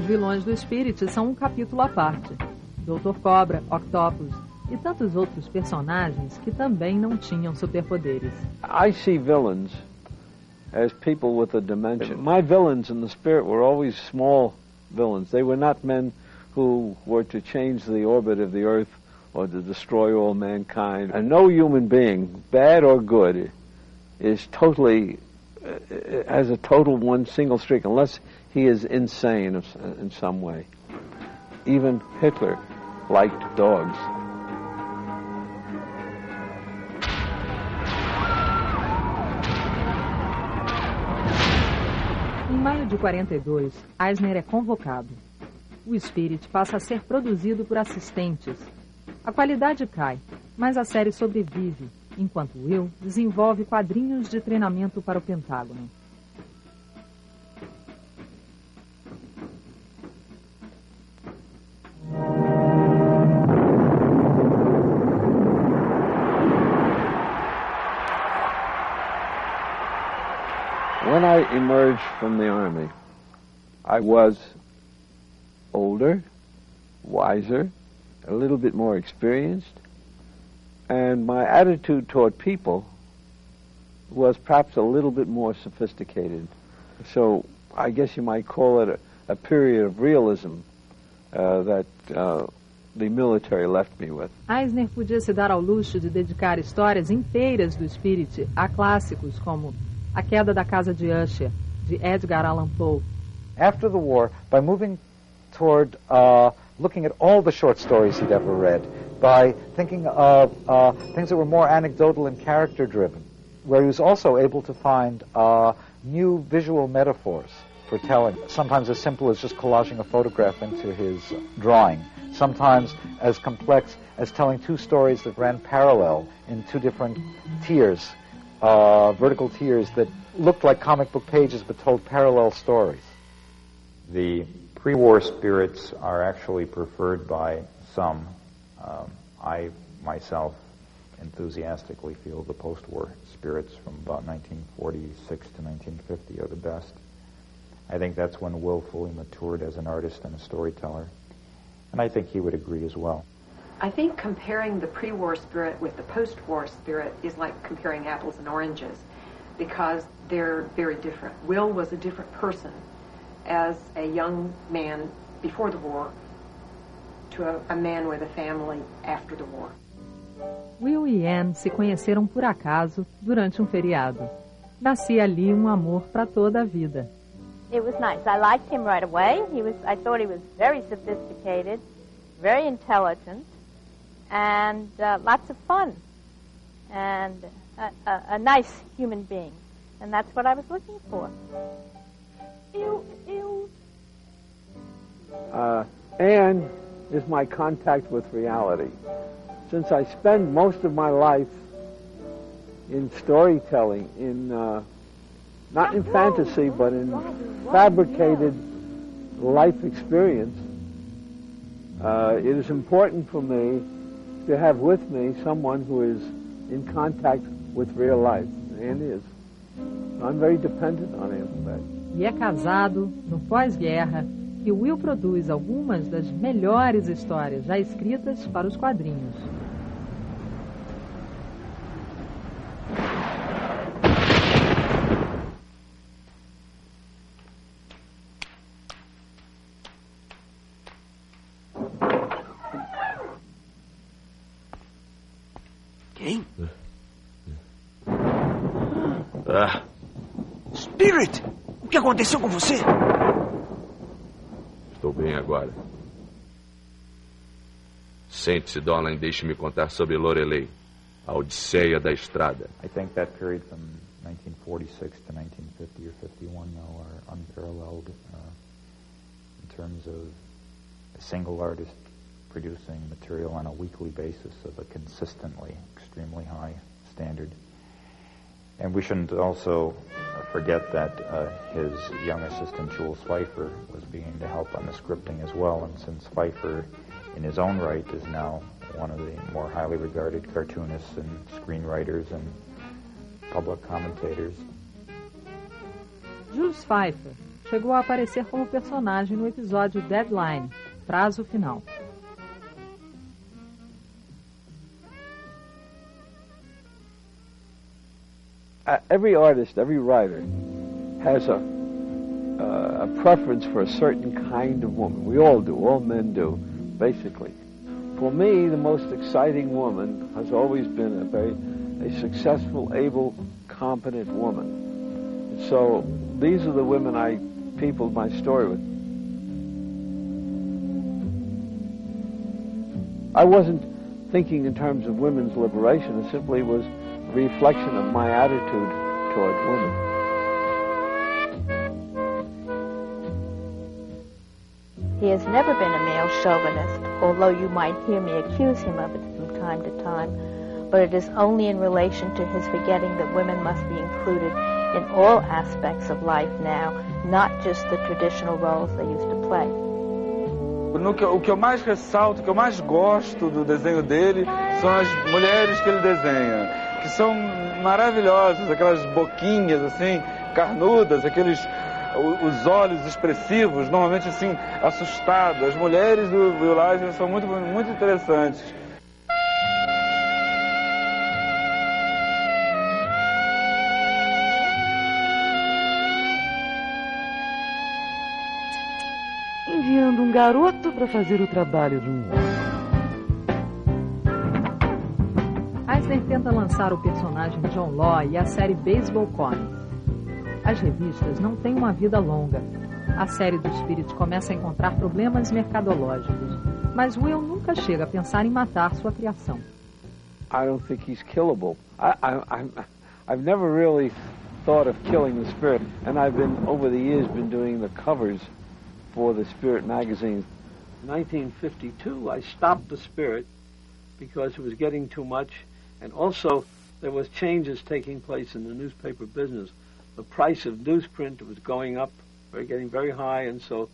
vilões do Spirit são um capítulo à parte. Dr. Cobra, Octopus e tantos outros personagens que também não tinham superpoderes. I see villains as people with a dimension. My villains in the Spirit were always small villains. They were not men who were to change the orbit of the Earth or to destroy all mankind. And no human being, bad or good, is totally, has a total one single streak, unless he is insane in some way. Even Hitler liked dogs. Em maio de 42, Eisner é convocado. O Spirit passa a ser produzido por assistentes. A qualidade cai, mas a série sobrevive, enquanto Will desenvolve quadrinhos de treinamento para o Pentágono. When I emerged from the Army, I was older, wiser, a little bit more experienced, and my attitude toward people was perhaps a little bit more sophisticated. So I guess you might call it a period of realism that the military left me with. Eisner podia se dar ao luxo de dedicar histórias inteiras do Spirit a clássicos como A Queda da Casa de Usher, de Edgar Allan Poe. After the war, by moving toward looking at all the short stories he'd ever read, by thinking of things that were more anecdotal and character-driven, where he was also able to find new visual metaphors for telling, sometimes as simple as just collaging a photograph into his drawing, sometimes as complex as telling two stories that ran parallel in two different tiers, vertical tiers that looked like comic book pages but told parallel stories. The pre-war spirits are actually preferred by some. I myself enthusiastically feel the post-war spirits from about 1946 to 1950 are the best. I think that's when Will fully matured as an artist and a storyteller, and I think he would agree as well. I think comparing the pre-war spirit with the post-war spirit is like comparing apples and oranges, because they're very different. Will was a different person as a young man before the war to a man with a family after the war. Will e Anne se conheceram por acaso durante feriado. Nascia ali amor para toda a vida. It was nice. I liked him right away. I thought he was very sophisticated, very intelligent, and lots of fun, and a nice human being. And that's what I was looking for. Anne is my contact with reality. Since I spend most of my life in storytelling, not in fantasy, but in fabricated life experience, it is important for me to have with me someone who is in contact with real life. Anne is. I'm very dependent on Anne for that. E é casado, no pós-guerra, que Will produz algumas das melhores histórias já escritas para os quadrinhos. Quem? Spirit! O que aconteceu com você? Estou bem agora. Sente-se, Dolan, e deixe-me contar sobre Lorelei, a Odisseia da Estrada. I think that period from 1946 to 1950 or 51 now are unparalleled in terms of a single artist producing material on a weekly basis of a consistently extremely high standard. And we shouldn't also forget that his young assistant, Jules Pfeiffer, was beginning to help on the scripting as well. And since Pfeiffer, in his own right, is now one of the more highly regarded cartoonists and screenwriters and public commentators. Jules Pfeiffer, chegou a aparecer como personagem no episódio Deadline, Prazo Final. Every artist, every writer has a preference for a certain kind of woman. We all do, all men do, basically. For me, the most exciting woman has always been a successful, able, competent woman. So these are the women I peopled my story with. I wasn't thinking in terms of women's liberation. It simply was a reflection of my attitude toward women. He has never been a male chauvinist, although you might hear me accuse him of it from time to time, but it is only in relation to his forgetting that women must be included in all aspects of life now, not just the traditional roles they used to play. O que eu mais ressalto, o que eu mais gosto do desenho dele são as mulheres que ele desenha, que são maravilhosas, aquelas boquinhas assim, carnudas, os olhos expressivos, normalmente assim, assustados. As mulheres do Will Eisner são muito, muito interessantes. Enviando um garoto para fazer o trabalho de um homem. Eisner tenta lançar o personagem John Law e a série Baseball Comics. As revistas não têm uma vida longa. A série do Spirit começa a encontrar problemas mercadológicos, mas Will nunca chega a pensar em matar sua criação. I don't think he's killable. I've never really thought of killing the Spirit, and I've been, over the years, been doing the covers for the Spirit magazine. In 1952, I stopped the Spirit because it was getting too much, and also there was changes taking place in the newspaper business. The price of newsprint was going up, getting very high, and so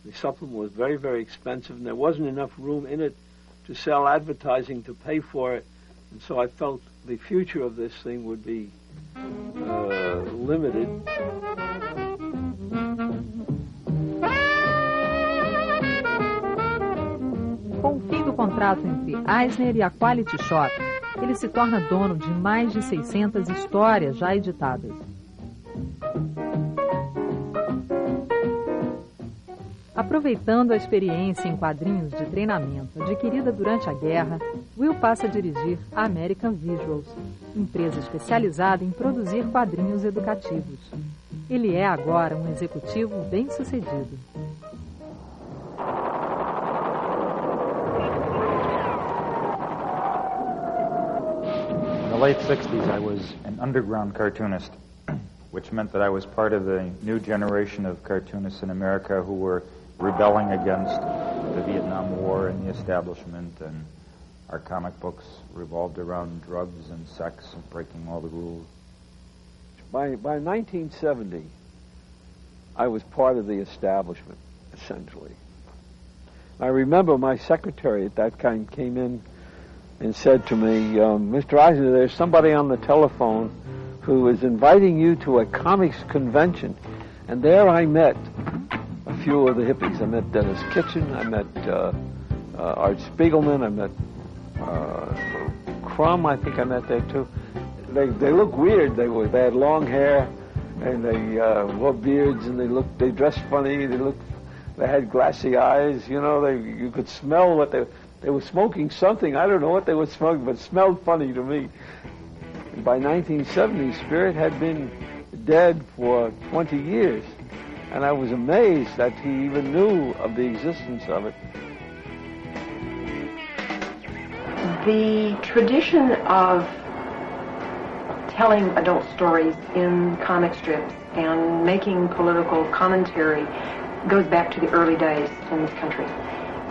the supplement was very, very expensive, and there wasn't enough room in it to sell advertising to pay for it, and so I felt the future of this thing would be limited. Com o fim do contrato entre Eisner e a Quality Shop, ele se torna dono de mais de 600 histórias já editadas. Aproveitando a experiência em quadrinhos de treinamento adquirida durante a guerra, Will passa a dirigir a American Visuals, empresa especializada em produzir quadrinhos educativos. Ele é agora um executivo bem-sucedido. In the late 60s, I was an underground cartoonist, which meant that I was part of the new generation of cartoonists in America who were rebelling against the Vietnam War and the establishment, and our comic books revolved around drugs and sex and breaking all the rules. By 1970, I was part of the establishment, essentially. I remember my secretary at that time came in and said to me, Mr. Eisner, there's somebody on the telephone who is inviting you to a comics convention. And there I met a few of the hippies. I met Dennis Kitchen, I met Art Spiegelman, I met Crumb, I think I met there too. They looked weird. They had long hair, and they wore beards, and they dressed funny. They had glassy eyes. You know, you could smell what they were smoking something. I don't know what they were smoking, but it smelled funny to me. And by 1970, Spirit had been dead for 20 years, and I was amazed that he even knew of the existence of it. The tradition of telling adult stories in comic strips and making political commentary goes back to the early days in this country.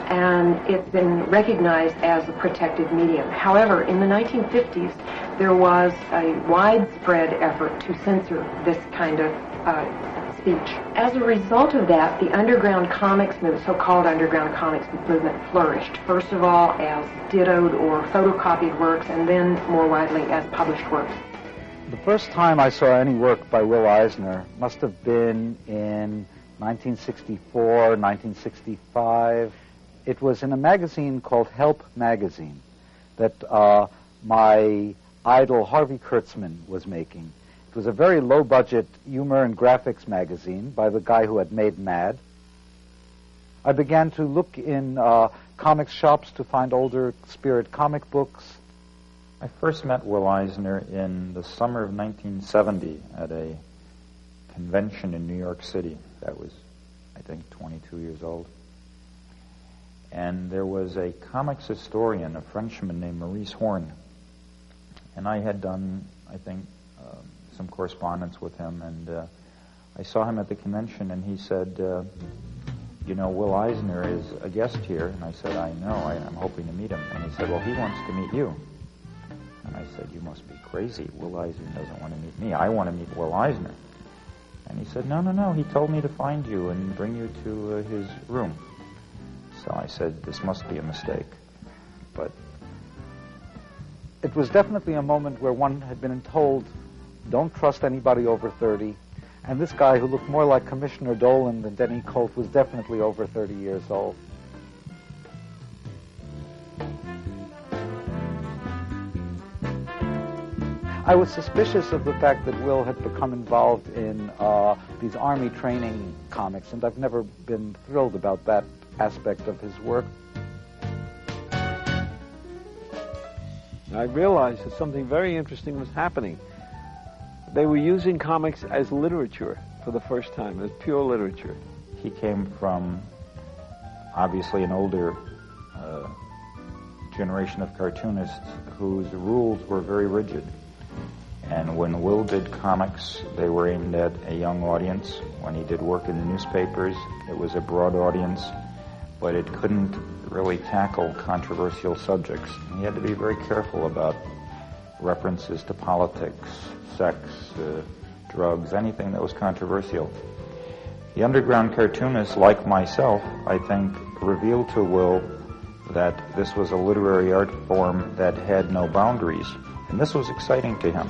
And it's been recognized as a protected medium. However, in the 1950s, there was a widespread effort to censor this kind of speech. As a result of that, the underground comics movement, so-called underground comics movement, flourished. First of all, as dittoed or photocopied works, and then more widely as published works. The first time I saw any work by Will Eisner must have been in 1964, 1965. It was in a magazine called Help Magazine that my idol Harvey Kurtzman was making. It was a very low-budget humor and graphics magazine by the guy who had made Mad. I began to look in comic shops to find older Spirit comic books. I first met Will Eisner in the summer of 1970 at a convention in New York City. That was, I think, 22 years old. And there was a comics historian, a Frenchman named Maurice Horn. And I had done, I think, some correspondence with him. And I saw him at the convention, and he said, you know, Will Eisner is a guest here. And I said, I know, I'm hoping to meet him. And he said, well, he wants to meet you. And I said, you must be crazy. Will Eisner doesn't want to meet me. I want to meet Will Eisner. And he said, no, he told me to find you and bring you to his room. So I said, this must be a mistake. But it was definitely a moment where one had been told, don't trust anybody over 30. And this guy who looked more like Commissioner Dolan than Denny Colt was definitely over 30 years old. I was suspicious of the fact that Will had become involved in these army training comics, and I've never been thrilled about that aspect of his work. I realized that something very interesting was happening. They were using comics as literature for the first time, as pure literature. He came from, obviously, an older generation of cartoonists whose rules were very rigid. And when Will did comics, they were aimed at a young audience. When he did work in the newspapers, it was a broad audience, but it couldn't really tackle controversial subjects. He had to be very careful about references to politics, sex, drugs, anything that was controversial. The underground cartoonists, like myself, I think, revealed to Will that this was a literary art form that had no boundaries, and this was exciting to him.